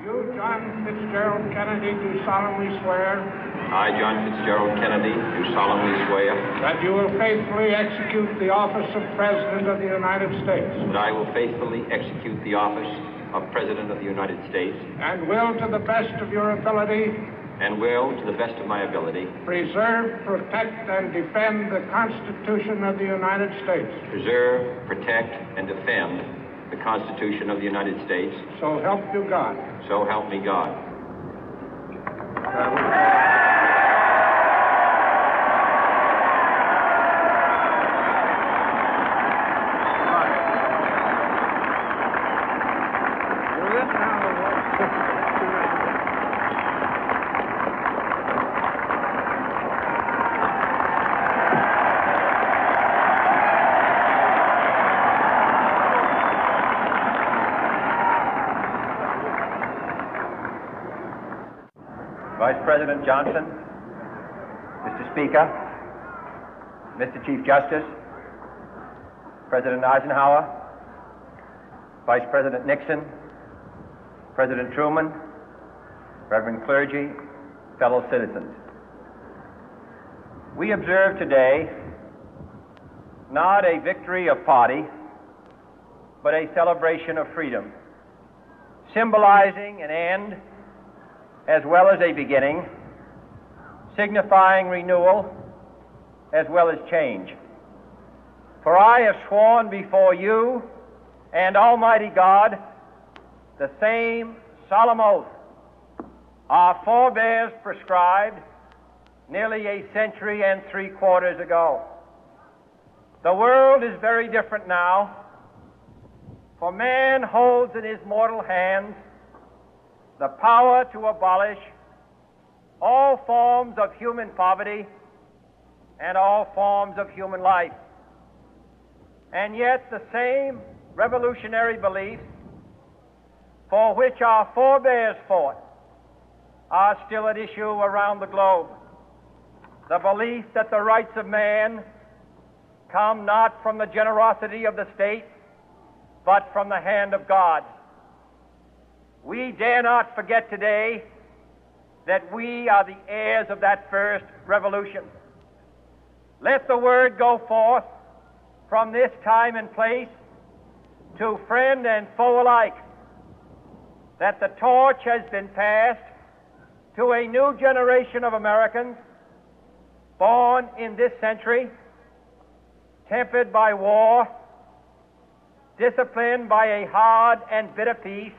You, John Fitzgerald Kennedy, do solemnly swear. I, John Fitzgerald Kennedy, do solemnly swear. That you will faithfully execute the office of President of the United States. That I will faithfully execute the office of President of the United States. And will, to the best of your ability. And will, to the best of my ability. Preserve, protect, and defend the Constitution of the United States. Preserve, protect, and defend the Constitution of the United States. So help you God. So help me God. Vice President Johnson, Mr. Speaker, Mr. Chief Justice, President Eisenhower, Vice President Nixon, President Truman, Reverend clergy, fellow citizens. We observe today not a victory of party, but a celebration of freedom, symbolizing an end as well as a beginning, signifying renewal as well as change. For I have sworn before you and Almighty God the same solemn oath our forebears prescribed nearly a century and 3/4 ago. The world is very different now, for man holds in his mortal hands the power to abolish all forms of human poverty and all forms of human life. And yet the same revolutionary beliefs for which our forebears fought are still at issue around the globe. The belief that the rights of man come not from the generosity of the state, but from the hand of God. We dare not forget today that we are the heirs of that first revolution. Let the word go forth from this time and place to friend and foe alike that the torch has been passed to a new generation of Americans born in this century, tempered by war, disciplined by a hard and bitter peace,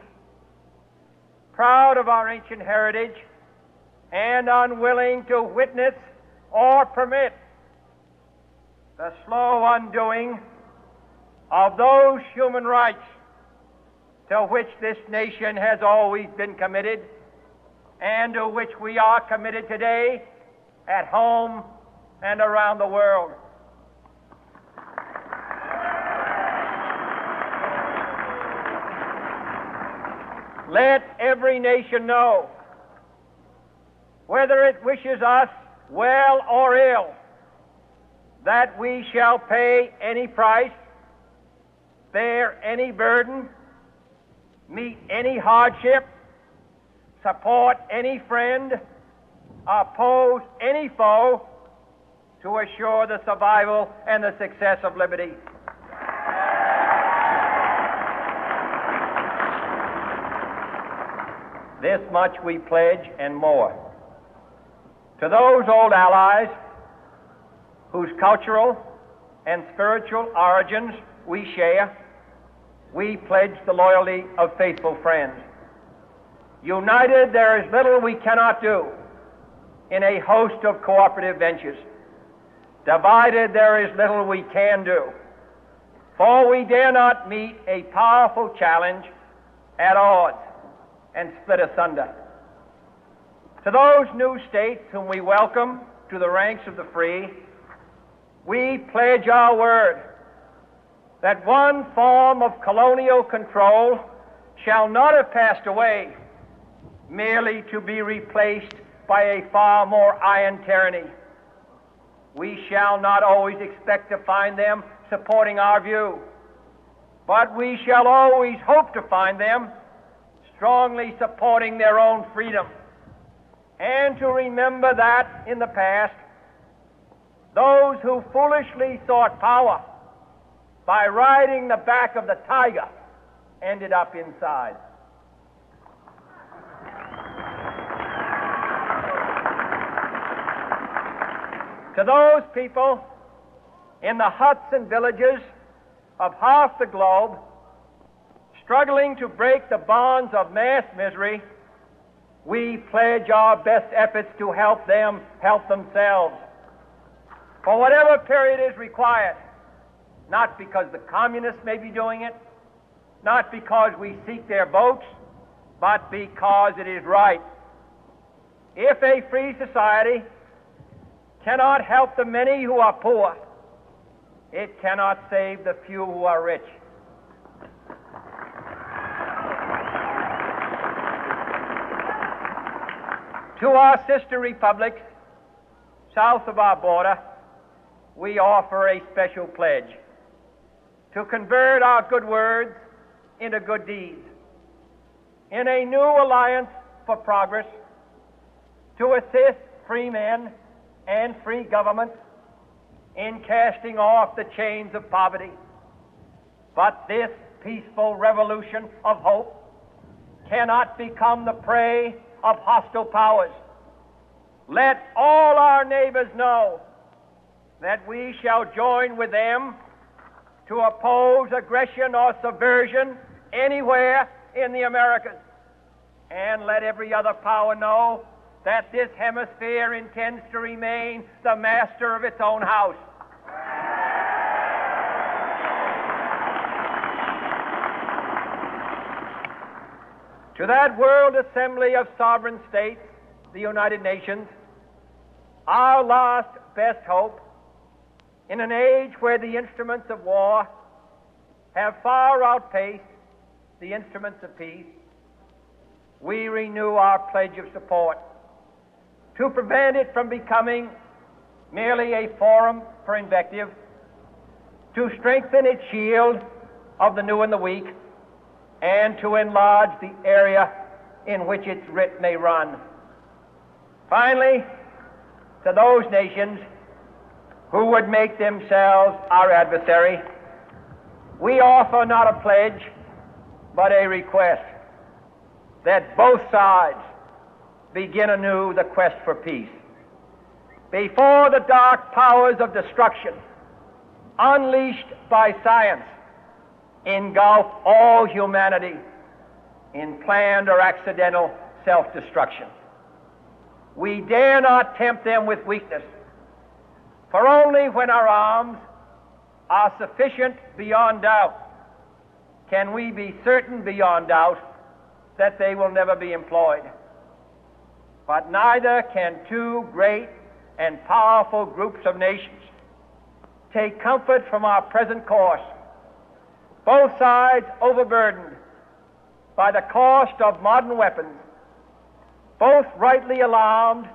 proud of our ancient heritage, and unwilling to witness or permit the slow undoing of those human rights to which this nation has always been committed and to which we are committed today at home and around the world. Let every nation know, whether it wishes us well or ill, that we shall pay any price, bear any burden, meet any hardship, support any friend, oppose any foe to assure the survival and the success of liberty. This much we pledge and more. To those old allies whose cultural and spiritual origins we share, we pledge the loyalty of faithful friends. United, there is little we cannot do in a host of cooperative ventures. Divided, there is little we can do, for we dare not meet a powerful challenge at odds and split asunder. To those new states whom we welcome to the ranks of the free, we pledge our word that one form of colonial control shall not have passed away merely to be replaced by a far more iron tyranny. We shall not always expect to find them supporting our view, but we shall always hope to find them strongly supporting their own freedom, and to remember that in the past, those who foolishly sought power by riding the back of the tiger ended up inside. To those people in the huts and villages of half the globe struggling to break the bonds of mass misery, we pledge our best efforts to help them help themselves for whatever period is required, not because the communists may be doing it, not because we seek their votes, but because it is right. If a free society cannot help the many who are poor, it cannot save the few who are rich. To our sister republics south of our border, we offer a special pledge to convert our good words into good deeds, in a new alliance for progress, to assist free men and free governments in casting off the chains of poverty. But this peaceful revolution of hope cannot become the prey of hostile powers. Let all our neighbors know that we shall join with them to oppose aggression or subversion anywhere in the Americas. And let every other power know that this hemisphere intends to remain the master of its own house. To that World Assembly of Sovereign States, the United Nations, our last best hope, in an age where the instruments of war have far outpaced the instruments of peace, we renew our pledge of support to prevent it from becoming merely a forum for invective, to strengthen its shield of the new and the weak, and to enlarge the area in which its writ may run. Finally, to those nations who would make themselves our adversary, we offer not a pledge, but a request that both sides begin anew the quest for peace. Before the dark powers of destruction, unleashed by science, engulf all humanity in planned or accidental self-destruction, we dare not tempt them with weakness, for only when our arms are sufficient beyond doubt can we be certain beyond doubt that they will never be employed. But neither can two great and powerful groups of nations take comfort from our present course, both sides overburdened by the cost of modern weapons, both rightly alarmed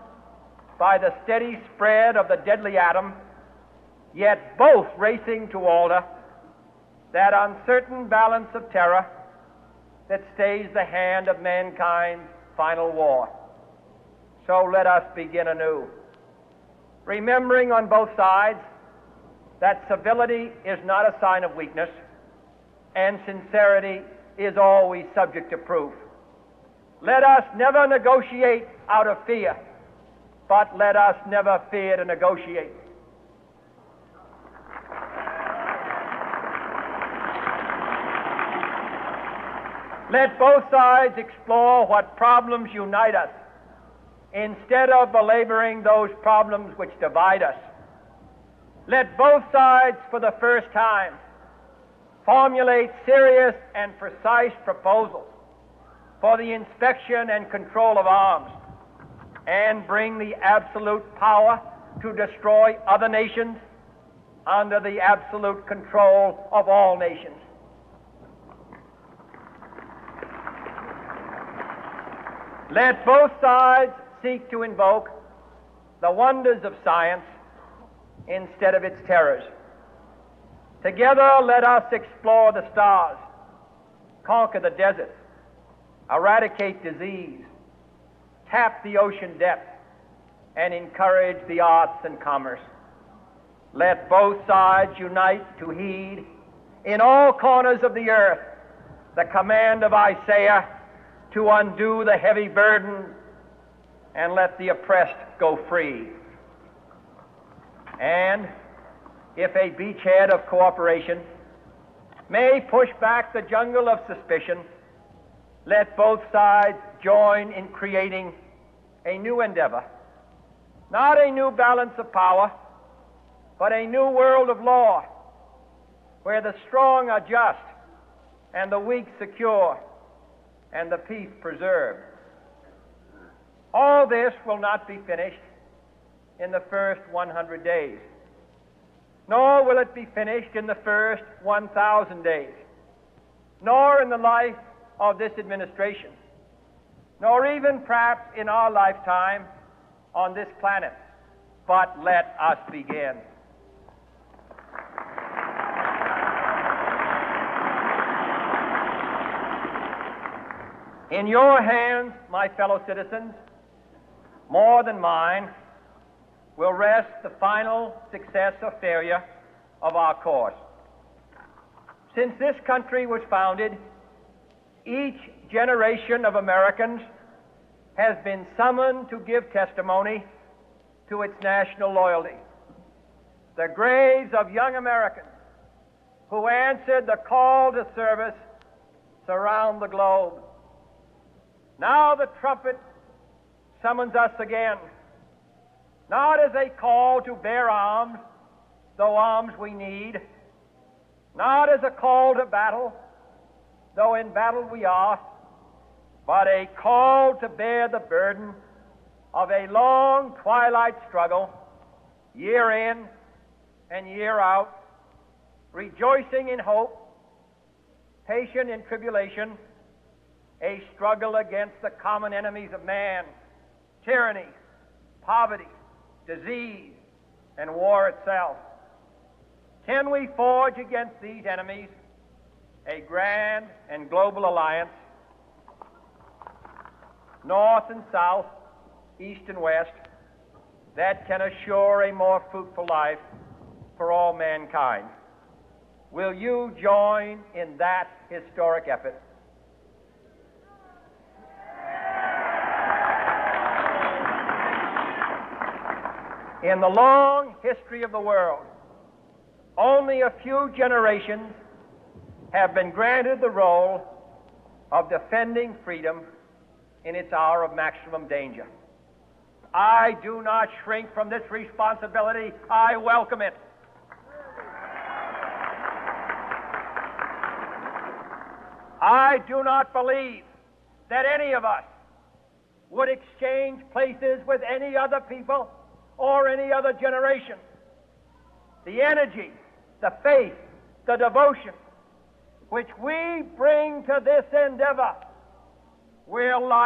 by the steady spread of the deadly atom, yet both racing to alter that uncertain balance of terror that stays the hand of mankind's final war. So let us begin anew, remembering on both sides that civility is not a sign of weakness, and sincerity is always subject to proof. Let us never negotiate out of fear, but let us never fear to negotiate. Let both sides explore what problems unite us, instead of belaboring those problems which divide us. Let both sides, for the first time, formulate serious and precise proposals for the inspection and control of arms, and bring the absolute power to destroy other nations under the absolute control of all nations. Let both sides seek to invoke the wonders of science instead of its terrors. Together, let us explore the stars, conquer the deserts, eradicate disease, tap the ocean depth, and encourage the arts and commerce. Let both sides unite to heed in all corners of the earth the command of Isaiah to undo the heavy burden and let the oppressed go free. And if a beachhead of cooperation may push back the jungle of suspicion, let both sides join in creating a new endeavor, not a new balance of power, but a new world of law, where the strong are just and the weak secure and the peace preserved. All this will not be finished in the first 100 days, nor will it be finished in the first 1,000 days, nor in the life of this administration, nor even perhaps in our lifetime on this planet. But let us begin. In your hands, my fellow citizens, more than mine, will rest the final success or failure of our course. Since this country was founded, each generation of Americans has been summoned to give testimony to its national loyalty. The graves of young Americans who answered the call to service surround the globe. Now the trumpet summons us again, not as a call to bear arms, though arms we need, not as a call to battle, though in battle we are, but a call to bear the burden of a long twilight struggle, year in and year out, rejoicing in hope, patient in tribulation, a struggle against the common enemies of man, tyranny, poverty, disease, and war itself. Can we forge against these enemies a grand and global alliance, north and south, east and west, that can assure a more fruitful life for all mankind? Will you join in that historic effort? In the long history of the world, only a few generations have been granted the role of defending freedom in its hour of maximum danger. I do not shrink from this responsibility. I welcome it. I do not believe that any of us would exchange places with any other people or any other generation. The energy, the faith, the devotion which we bring to this endeavor will lie